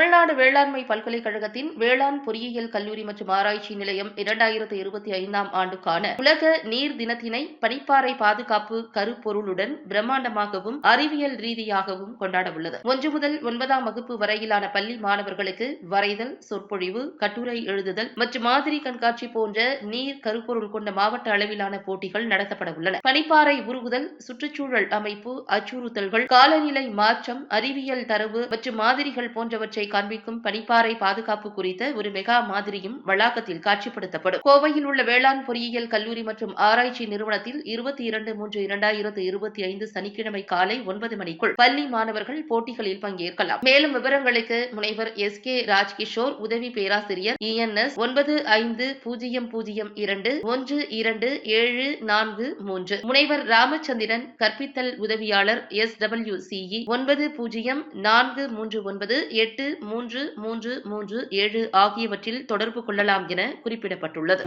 தமிழ்நாடு வேளாண்மை பல்கலைக்கழகத்தின் வேளாண் பொறியியல் கல்லூரி மற்றும் ஆராய்ச்சி நிலையம் 2025ஆம் ஆண்டுக்கான உலக நீர் தினத்தினை பனிப்பாறை பாதுகாப்பு கருப்பொருளுடன் பிரம்மாண்டமாகவும் அறிவியல் ரீதியாகவும் கொண்டாடவுள்ளது. 1 முதல் 9ஆம் வகுப்பு வரையிலான பள்ளி மாணவர்களுக்கு வரைதல், சொற்பொழிவு, கட்டுரை எழுதுதல் மற்றும் மாதிரி கண்காட்சி போன்ற நீர் கருப்பொருள் கொண்ட மாவட்ட அளவிலான போட்டிகள் நடத்தப்பட உள்ளன. பனிப்பாறை உருகுதல், சுற்றுச்சூழல் அமைப்பு, அச்சுறுத்தல்கள், காலநிலை மாற்றம், அறிவியல் தரவு மற்றும் மாதிரிகள் போன்றவற்றை காண்பிக்கும் பனிப்பாறை பாதுகாப்பு குறித்த ஒரு மெகா மாதிரியும் வளாகத்தில் காட்சிப்படுத்தப்படும். கோவையில் உள்ள வேளாண் பொறியியல் கல்லூரி மற்றும் ஆராய்ச்சி நிறுவனத்தில் 22/3/2025 சனிக்கிழமை காலை 9 மணிக்குள் பள்ளி மாணவர்கள் போட்டிகளில் பங்கேற்கலாம். மேலும் விவரங்களுக்கு முனைவர் SK ராஜ்கிஷோர், உதவி பேராசிரியர் ENS 9502127443, முனைவர் ராமச்சந்திரன், கற்பித்தல் உதவியாளர் SWCE 9043983337 ஆகியவற்றில் தொடர்பு கொள்ளலாம் என குறிப்பிடப்பட்டுள்ளது.